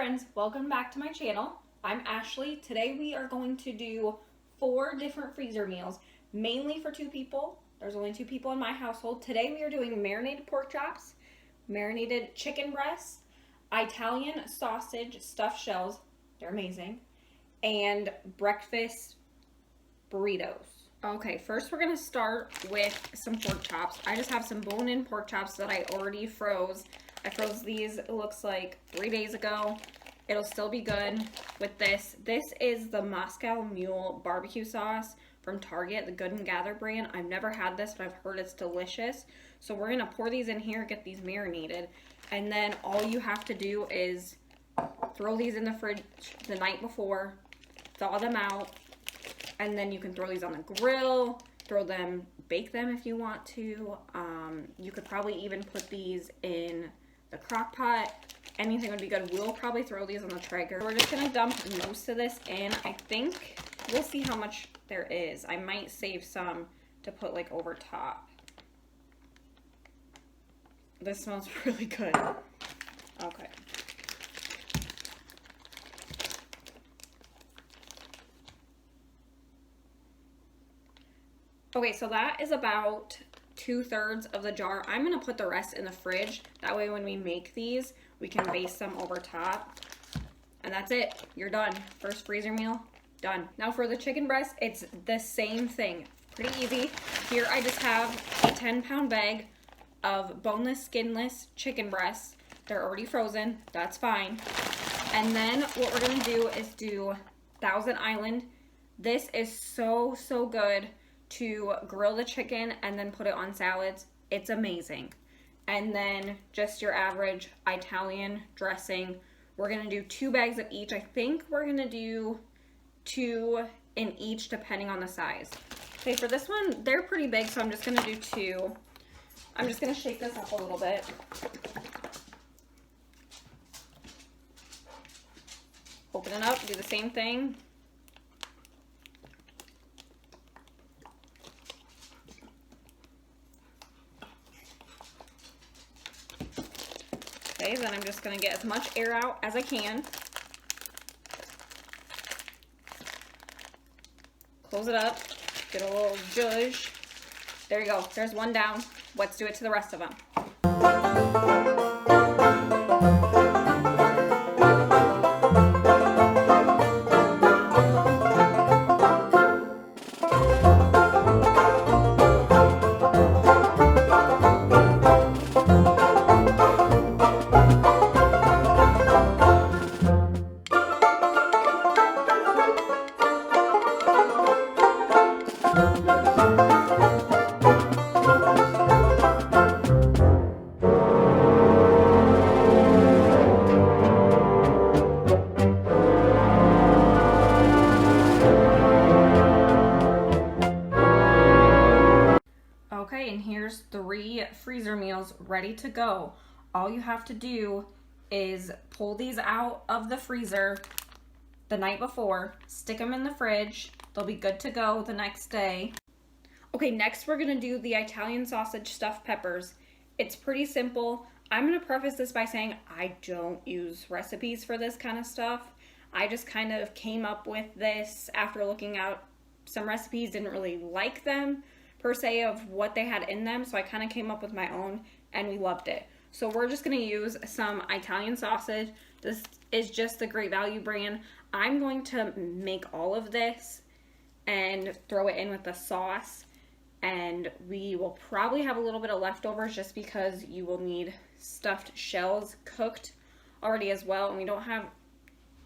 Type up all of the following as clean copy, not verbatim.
friends, welcome back to my channel. I'm Ashley. Today we are going to do 4 different freezer meals, mainly for 2 people. There's only 2 people in my household. Today we are doing marinated pork chops, marinated chicken breasts, Italian sausage stuffed shells, they're amazing, and breakfast burritos. Okay, first we're going to start with some pork chops. I just have some bone-in pork chops that I already froze. I froze these, it looks like 3 days ago. It'll still be good with this. This is the Moscow Mule barbecue sauce from Target, the Good and Gather brand. I've never had this, but I've heard it's delicious. So we're gonna pour these in here, get these marinated. And then all you have to do is throw these in the fridge the night before, thaw them out, and then you can throw these on the grill, bake them if you want to. You could probably even put these in the crock pot. Anything would be good. We'll probably throw these on the Traeger. We're just gonna dump most of this in. I think we'll see how much there is. I might save some to put like over top. This smells really good. Okay. Okay, so that is about 2/3 of the jar. I'm gonna put the rest in the fridge. That way when we make these, we can baste them over top. And that's it, you're done. First freezer meal, done. Now for the chicken breast, it's the same thing. Pretty easy. Here I just have a 10-pound bag of boneless, skinless chicken breasts. They're already frozen, that's fine. And then what we're gonna do is do Thousand Island. This is so good to grill the chicken and then put it on salads. It's amazing. And then just your average Italian dressing. We're gonna do 2 bags of each. I think we're gonna do 2 in each depending on the size. Okay, for this one, they're pretty big, so I'm just gonna do 2. I'm just gonna shake this up a little bit. Open it up, do the same thing. Okay, then I'm just gonna get as much air out as I can. Close it up, get a little zhuzh. There you go, there's one down. Let's do it to the rest of them. Okay, and here's 3 freezer meals ready to go. All you have to do is pull these out of the freezer the night before, stick them in the fridge. They'll be good to go the next day. Okay, next we're gonna do the Italian sausage stuffed peppers. It's pretty simple. I'm gonna preface this by saying I don't use recipes for this kind of stuff. I just kind of came up with this after looking at some recipes, didn't really like them per se of what they had in them, so I kind of came up with my own and we loved it. So we're just gonna use some Italian sausage. This is just the Great Value brand. I'm going to make all of this and throw it in with the sauce, and we will probably have a little bit of leftovers just because you will need stuffed shells cooked already as well, and we don't have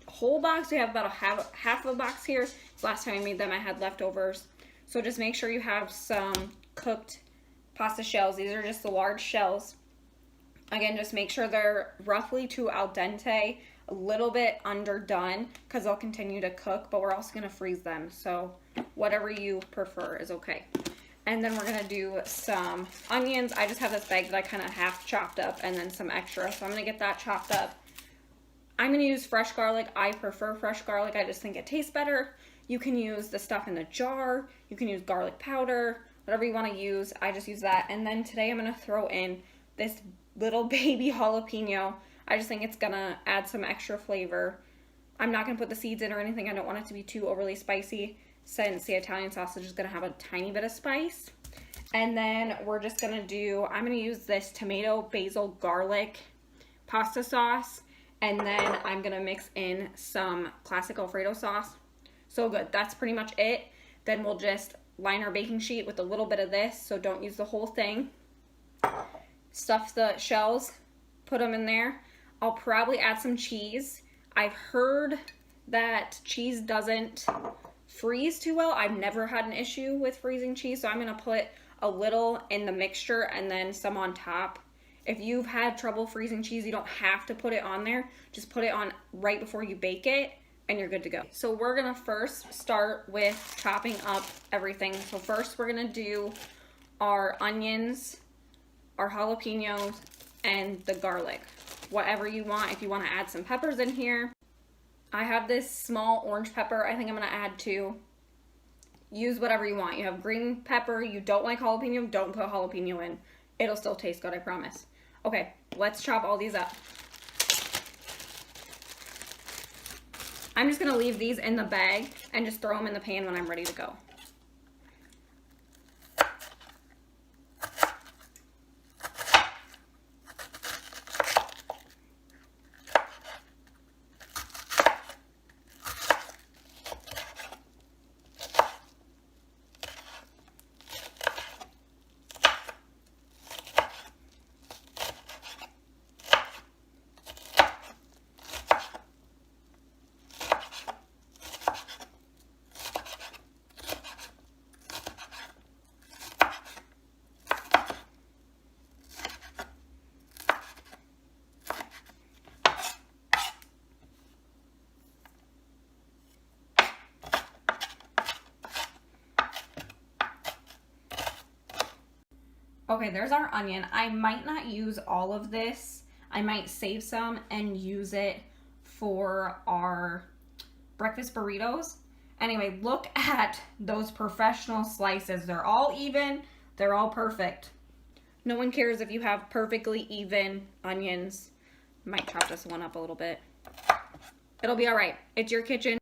a whole box. We have about half of a box here. Last time I made them I had leftovers. So just make sure you have some cooked pasta shells. These are just the large shells. Again, just make sure they're roughly to al dente, a little bit underdone, because they'll continue to cook, but we're also gonna freeze them. So whatever you prefer is okay. And then we're gonna do some onions. I just have this bag that I kind of half chopped up and then some extra. So I'm gonna get that chopped up. I'm gonna use fresh garlic. I prefer fresh garlic. I just think it tastes better. You can use the stuff in the jar. You can use garlic powder, whatever you want to use. I just use that. And then today I'm going to throw in this little baby jalapeno. I just think it's gonna add some extra flavor. I'm not gonna put the seeds in or anything. I don't want it to be too overly spicy since the Italian sausage is gonna have a tiny bit of spice. And then we're just gonna do, I'm gonna use this tomato, basil, garlic pasta sauce. And then I'm gonna mix in some classic Alfredo sauce. So good, that's pretty much it. Then we'll just line our baking sheet with a little bit of this, so don't use the whole thing. Stuff the shells, put them in there. I'll probably add some cheese. I've heard that cheese doesn't freeze too well. I've never had an issue with freezing cheese, so I'm gonna put a little in the mixture and then some on top. If you've had trouble freezing cheese, you don't have to put it on there. Just put it on right before you bake it and you're good to go. So we're gonna first start with chopping up everything. So first we're gonna do our onions, our jalapeños, and the garlic. Whatever you want. If you want to add some peppers in here. I have this small orange pepper. I think I'm gonna add 2. Use whatever you want. You have green pepper. You don't like jalapeno, don't put jalapeno in. It'll still taste good, I promise. Okay, let's chop all these up. I'm just gonna leave these in the bag and just throw them in the pan when I'm ready to go. Okay, there's our onion. I might not use all of this. I might save some and use it for our breakfast burritos. Anyway, look at those professional slices. They're all even. They're all perfect. No one cares if you have perfectly even onions. Might chop this one up a little bit. It'll be all right. It's your kitchen.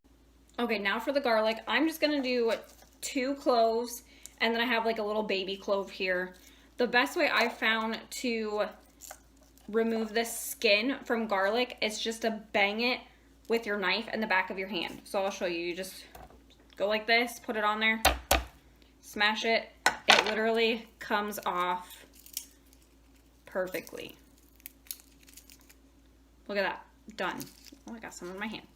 Okay, now for the garlic. I'm just gonna do 2 cloves, and then I have like a little baby clove here. The best way I've found to remove the skin from garlic is just to bang it with your knife in the back of your hand. So I'll show you. You just go like this, put it on there, smash it. It literally comes off perfectly. Look at that. Done. Oh, I got some in my hand.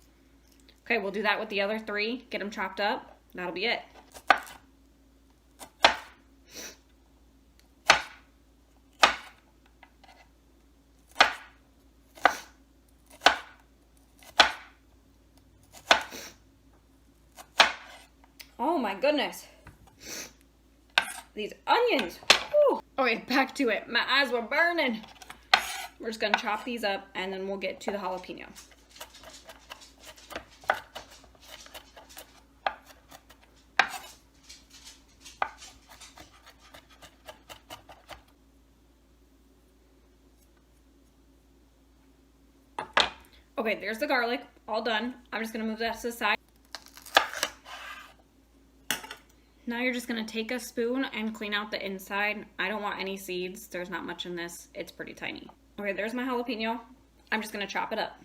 Okay, we'll do that with the other 3. Get them chopped up. That'll be it. Oh my goodness. These onions. Whew. Okay, back to it. My eyes were burning. We're just gonna chop these up and then we'll get to the jalapeno. Okay, there's the garlic, all done. I'm just gonna move that to the side. Now you're just gonna take a spoon and clean out the inside. I don't want any seeds. There's not much in this. It's pretty tiny. Okay, there's my jalapeno. I'm just gonna chop it up.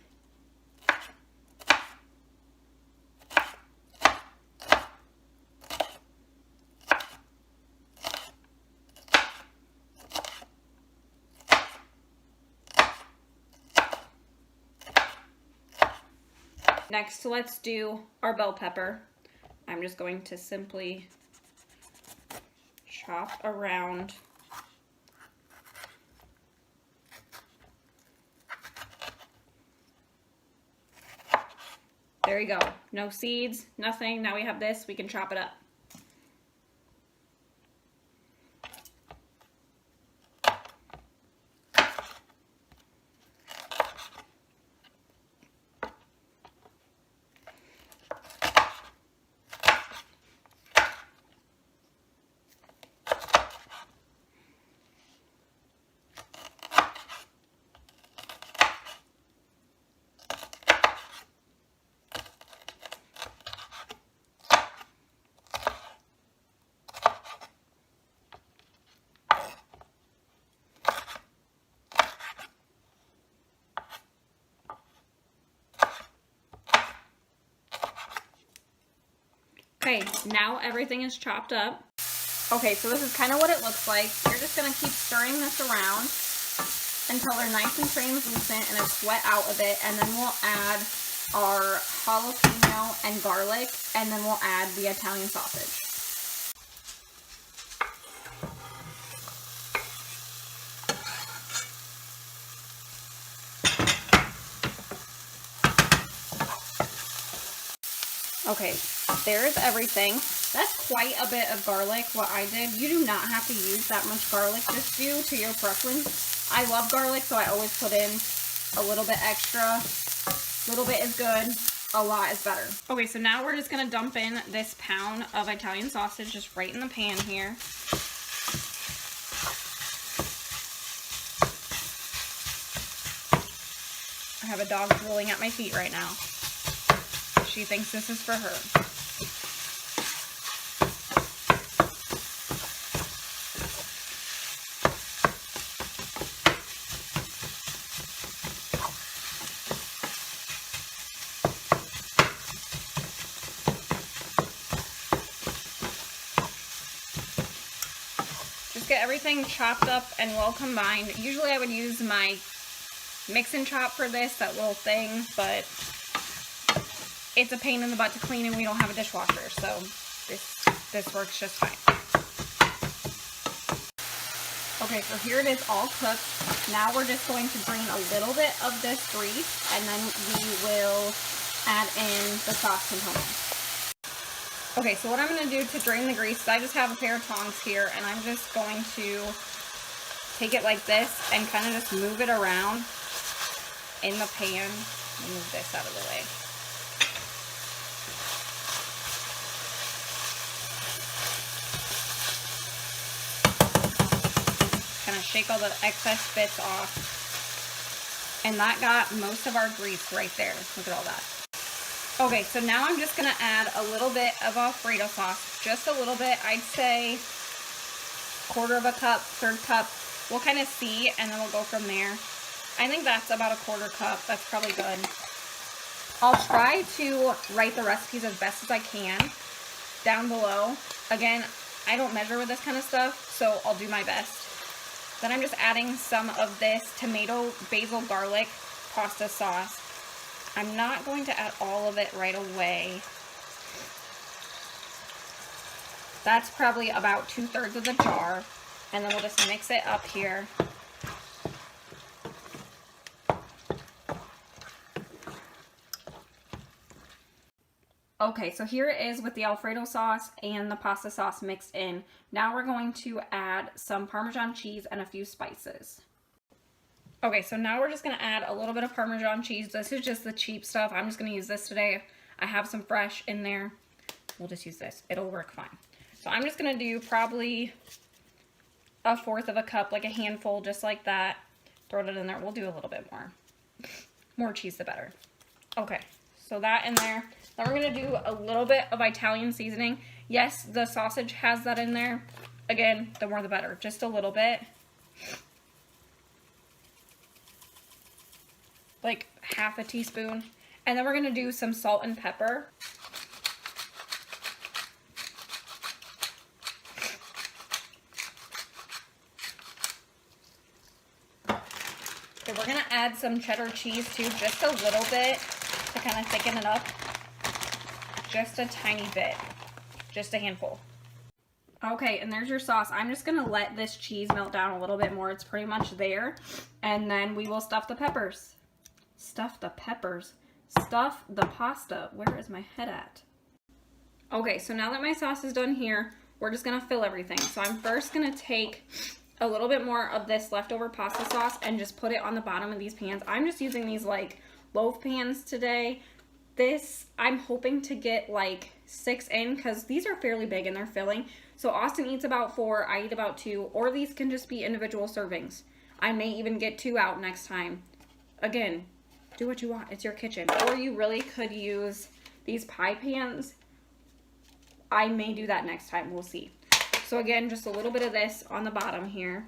Next, let's do our bell pepper. I'm just going to simply chop around. There you go. No seeds, nothing. Now we have this. We can chop it up. Okay, now everything is chopped up. Okay, so this is kind of what it looks like. You're just gonna keep stirring this around until they're nice and translucent and it's sweat out a bit, and then we'll add our jalapeno and garlic, and then we'll add the Italian sausage. Okay, there's everything. That's quite a bit of garlic, what I did. You do not have to use that much garlic, just due to your preference. I love garlic, so I always put in a little bit extra. A little bit is good, a lot is better. Okay, so now we're just gonna dump in this pound of Italian sausage just right in the pan here. I have a dog drooling at my feet right now. She thinks this is for her. Just get everything chopped up and well combined. Usually I would use my mix and chop for this, that little thing, but it's a pain in the butt to clean and we don't have a dishwasher, so this works just fine. Okay, so here it is all cooked. Now we're just going to drain a little bit of this grease, and then we will add in the sauce component. Okay, so what I'm going to do to drain the grease is I just have a pair of tongs here, and I'm just going to take it like this and kind of just move it around in the pan. Move this out of the way. Kind of shake all the excess bits off. And that got most of our grease right there. Look at all that. Okay, so now I'm just going to add a little bit of Alfredo sauce. Just a little bit. I'd say 1/4 cup, 1/3 cup. We'll kind of see, and then we'll go from there. I think that's about 1/4 cup. That's probably good. I'll try to write the recipes as best as I can down below. Again, I don't measure with this kind of stuff, so I'll do my best. Then I'm just adding some of this tomato, basil, garlic pasta sauce. I'm not going to add all of it right away. That's probably about 2/3 of the jar. And then we'll just mix it up here. Okay, so here it is with the Alfredo sauce and the pasta sauce mixed in. Now we're going to add some Parmesan cheese and a few spices. Okay, so now we're just going to add a little bit of Parmesan cheese. This is just the cheap stuff. I'm just going to use this today. I have some fresh in there. We'll just use this. It'll work fine. So I'm just going to do probably 1/4 cup, like a handful, just like that. Throw it in there. We'll do a little bit more. More cheese, the better. Okay, so that in there. Then we're going to do a little bit of Italian seasoning. Yes, the sausage has that in there. Again, the more the better. Just a little bit. Like 1/2 teaspoon. And then we're going to do some salt and pepper. Okay, we're going to add some cheddar cheese too, just a little bit to kind of thicken it up. Just a tiny bit. Just a handful. Okay, and there's your sauce. I'm just going to let this cheese melt down a little bit more. It's pretty much there. And then we will stuff the peppers. Stuff the peppers. Stuff the pasta. Where is my head at? Okay, so now that my sauce is done here, we're just going to fill everything. So I'm first going to take a little bit more of this leftover pasta sauce and just put it on the bottom of these pans. I'm just using these like loaf pans today. This, I'm hoping to get like 6 in because these are fairly big and they're filling. So Austin eats about 4, I eat about 2, or these can just be individual servings. I may even get 2 out next time. Again, do what you want. It's your kitchen. Or you really could use these pie pans. I may do that next time. We'll see. So again, just a little bit of this on the bottom here.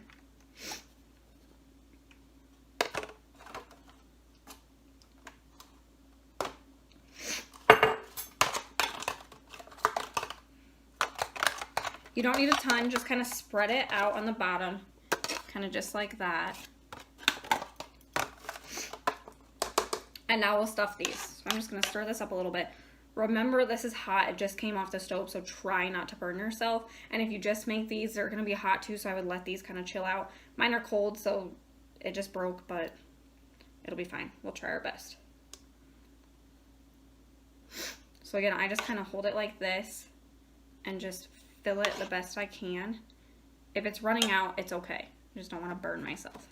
You don't need a ton, just kind of spread it out on the bottom, kind of just like that. And now we'll stuff these. So I'm just gonna stir this up a little bit. Remember, this is hot, it just came off the stove, so try not to burn yourself. And if you just make these, they're gonna be hot too, so I would let these kind of chill out. Mine are cold, so it just broke, but it'll be fine. We'll try our best. So again, I just kind of hold it like this and just fill it the best I can. If it's running out, it's okay. I just don't want to burn myself.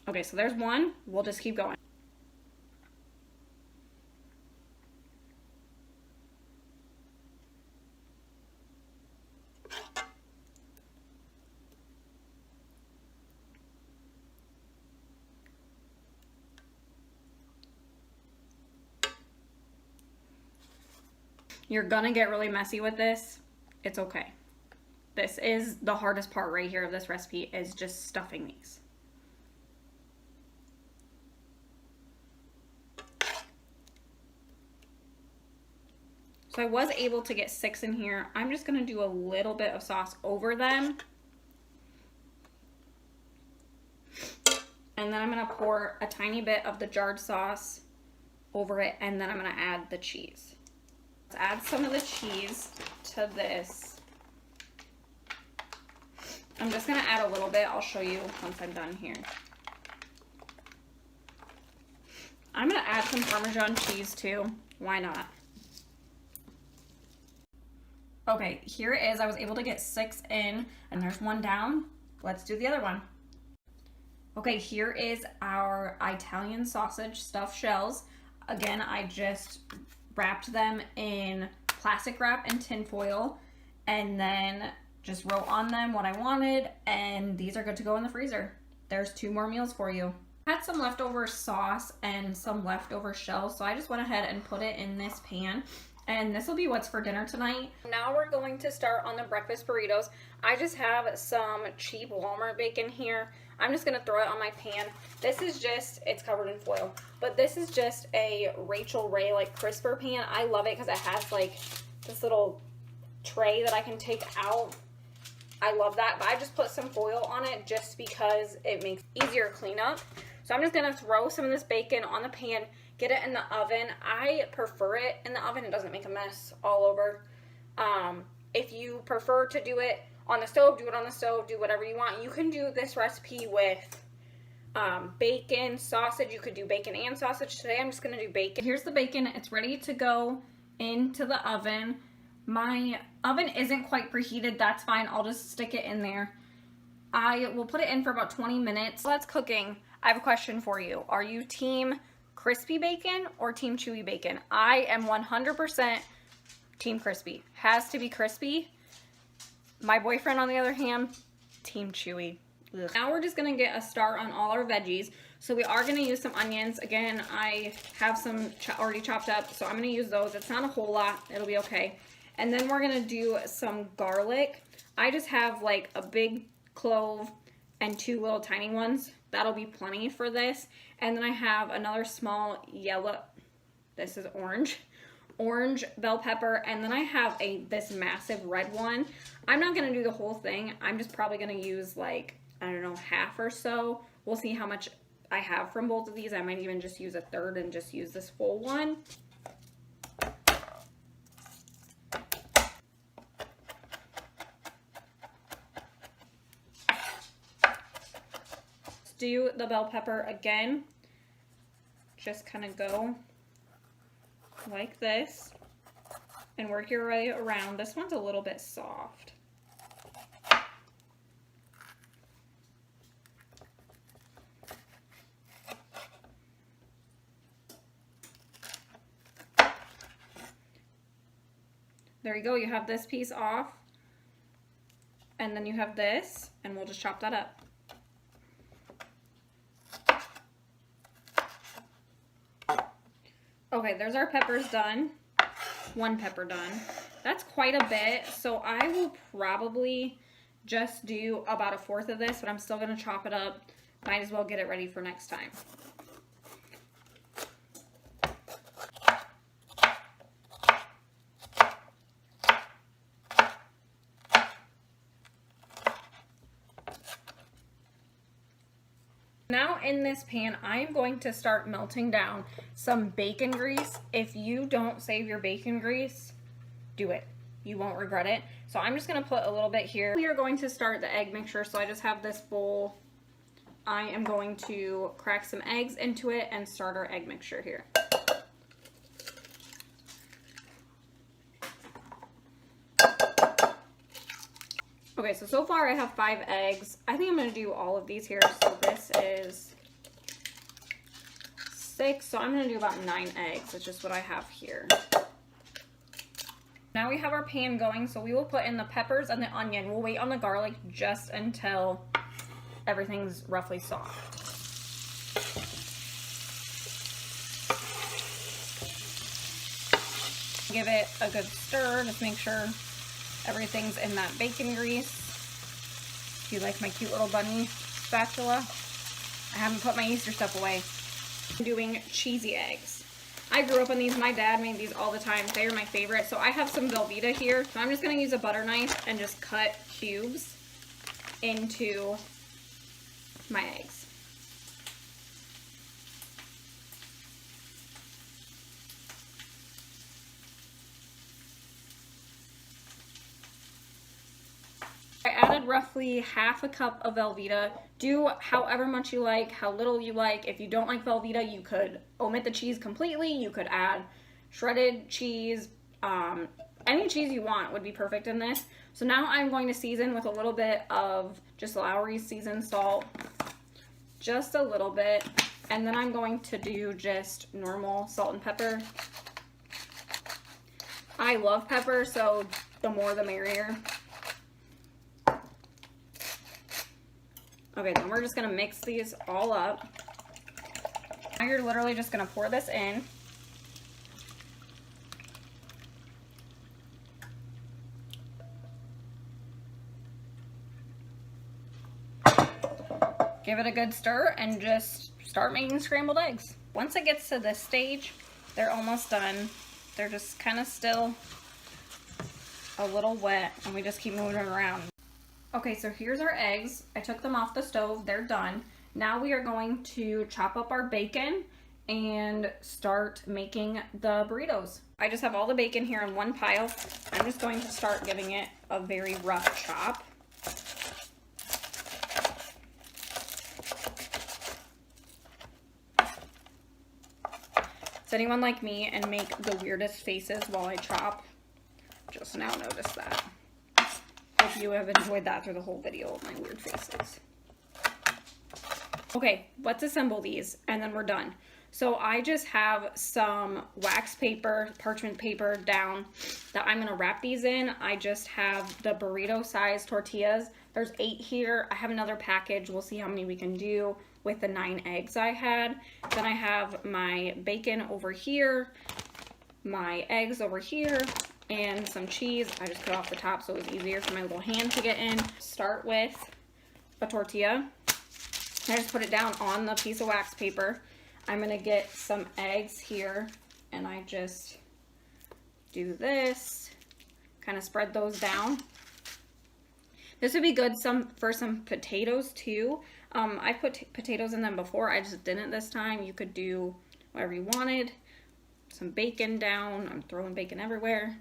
Okay, so there's one. We'll just keep going. You're gonna get really messy with this. It's okay. This is the hardest part right here of this recipe, is just stuffing these. So I was able to get 6 in here. I'm just gonna do a little bit of sauce over them. And then I'm gonna pour a tiny bit of the jarred sauce over it, and then I'm gonna add the cheese. Let's add some of the cheese to this. I'm just gonna add a little bit. I'll show you once I'm done here. I'm gonna add some Parmesan cheese too. Why not? Okay, here it is. I was able to get 6 in, and there's one down. Let's do the other one. Okay, here is our Italian sausage stuffed shells. Again, I just wrapped them in plastic wrap and tin foil, and then just wrote on them what I wanted, and these are good to go in the freezer. There's 2 more meals for you. I had some leftover sauce and some leftover shells, so I just went ahead and put it in this pan, and this will be what's for dinner tonight. Now we're going to start on the breakfast burritos. I just have some cheap Walmart bacon here. I'm just gonna throw it on my pan. This is just, it's covered in foil, but this is just a Rachel Ray like crisper pan. I love it because it has like this little tray that I can take out. I love that, but I just put some foil on it just because it makes easier cleanup. So I'm just gonna throw some of this bacon on the pan, get it in the oven. I prefer it in the oven. It doesn't make a mess all over. If you prefer to do it on the stove, do it on the stove, do whatever you want. You can do this recipe with bacon, sausage. You could do bacon and sausage. Today I'm just gonna do bacon. Here's the bacon. It's ready to go into the oven. My oven isn't quite preheated. That's fine. I'll just stick it in there. I will put it in for about 20 minutes. While that's cooking, I have a question for you. Are you team crispy bacon or team chewy bacon? I am 100% team crispy. Has to be crispy. My boyfriend, on the other hand, team chewy. Ugh. Now we're just gonna get a start on all our veggies. So we are gonna use some onions. Again, I have some already chopped up, so I'm gonna use those. It's not a whole lot, it'll be okay. And then we're gonna do some garlic. I just have like a big clove and 2 little tiny ones. That'll be plenty for this. And then I have another small yellow, this is orange bell pepper, and then I have this massive red one. I'm not gonna do the whole thing. I'm just probably gonna use like, I don't know, half or so. We'll see how much I have from both of these. I might even just use a third and just use this full one. Let's do the bell pepper again. Just kind of go like this and work your way around. This one's a little bit soft. There you go, you have this piece off, and then you have this, and we'll just chop that up. Okay, there's our peppers done. 1 pepper done. That's quite a bit, so I will probably just do about 1/4 of this, but I'm still gonna chop it up. Might as well get it ready for next time. in this pan, I'm going to start melting down some bacon grease. If you don't save your bacon grease, do it. You won't regret it. So I'm just going to put a little bit here. We are going to start the egg mixture. So I just have this bowl. I am going to crack some eggs into it and start our egg mixture here. Okay, so far I have 5 eggs. I think I'm going to do all of these here. So this is 6, so I'm going to do about 9 eggs. That's just what I have here. Now we have our pan going, so we will put in the peppers and the onion. We'll wait on the garlic just until everything's roughly soft. Give it a good stir, just make sure everything's in that bacon grease. Do you like my cute little bunny spatula? I haven't put my Easter stuff away. I'm doing cheesy eggs. I grew up on these. My dad made these all the time. They are my favorite. So I have some Velveeta here. So I'm just going to use a butter knife and just cut cubes into my eggs. I added roughly half a cup of Velveeta. Do however much you like, how little you like. If you don't like Velveeta, you could omit the cheese completely. You could add shredded cheese. Any cheese you want would be perfect in this. So now I'm going to season with a little bit of just Lowry's seasoned salt. Just a little bit. And then I'm going to do just normal salt and pepper. I love pepper, so the more the merrier. Okay, then we're just going to mix these all up. Now you're literally just going to pour this in. Give it a good stir and just start making scrambled eggs. Once it gets to this stage, they're almost done. They're just kind of still a little wet, and we just keep moving it around. Okay, so here's our eggs. I took them off the stove. They're done. Now we are going to chop up our bacon and start making the burritos. I just have all the bacon here in one pile. I'm just going to start giving it a very rough chop. Does anyone like me and make the weirdest faces while I chop? Just now notice that. Hope you have enjoyed that through the whole video of my weird faces. Okay, let's assemble these and then we're done. So I just have some wax paper, parchment paper down that I'm gonna wrap these in. I just have the burrito size tortillas. There's 8 here. I have another package. We'll see how many we can do with the 9 eggs I had. Then I have my bacon over here, my eggs over here, and some cheese. I just cut off the top so it was easier for my little hand to get in. Start with a tortilla. I just put it down on the piece of wax paper. I'm gonna get some eggs here and I just do this, kind of spread those down. This would be good for some potatoes too. I put potatoes in them before, I just didn't this time. You could do whatever you wanted. Some bacon down. I'm throwing bacon everywhere.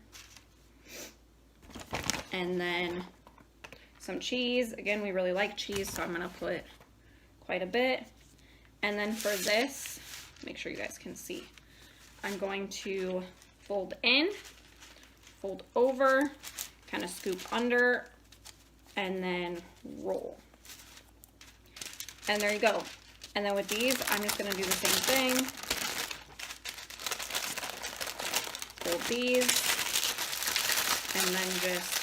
And then some cheese. Again, we really like cheese, so I'm gonna put quite a bit. And then for this, make sure you guys can see, I'm going to fold in, fold over, kind of scoop under, and then roll. And there you go. And then with these, I'm just gonna do the same thing. Fold these, and then just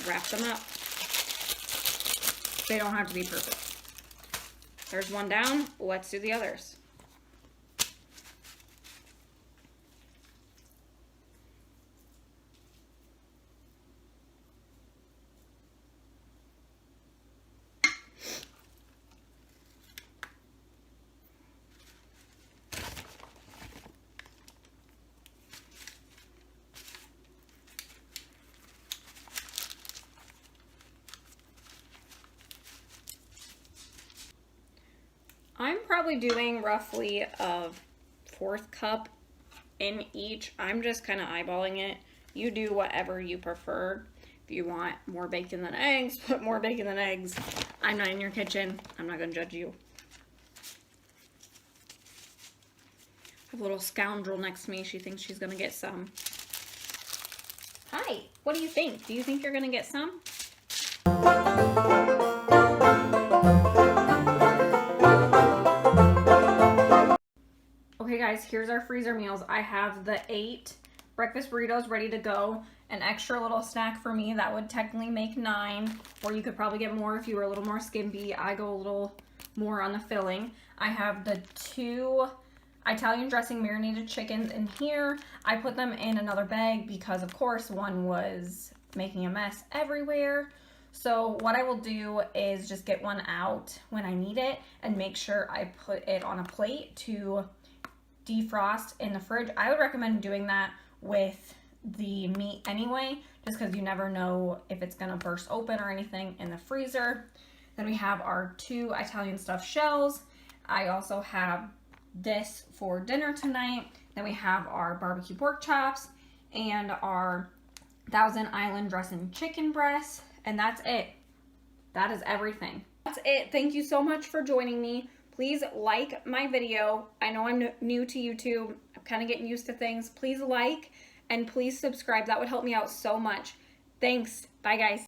wrap them up. They don't have to be perfect. There's one down, let's do the others. probably doing roughly a 1/4 cup in each. I'm just kind of eyeballing it. You do whatever you prefer. If you want more bacon than eggs, put more bacon than eggs. I'm not in your kitchen. I'm not going to judge you. I have a little scoundrel next to me. She thinks she's going to get some. Hi, what do you think? Do you think you're going to get some? Okay guys, here's our freezer meals. I have the 8 breakfast burritos ready to go. An extra little snack for me, that would technically make 9, or you could probably get more if you were a little more skimpy. I go a little more on the filling. I have the 2 Italian dressing marinated chickens in here. I put them in another bag because of course one was making a mess everywhere. So what I will do is just get one out when I need it and make sure I put it on a plate to defrost in the fridge. I would recommend doing that with the meat anyway, just because you never know if it's gonna burst open or anything in the freezer. Then we have our 2 Italian stuffed shells. I also have this for dinner tonight. Then we have our barbecue pork chops and our Thousand Island dressing chicken breast, and that's it. That is everything. That's it. Thank you so much for joining me. Please like my video. I know I'm new to YouTube. I'm kind of getting used to things. Please like and please subscribe. That would help me out so much. Thanks. Bye, guys.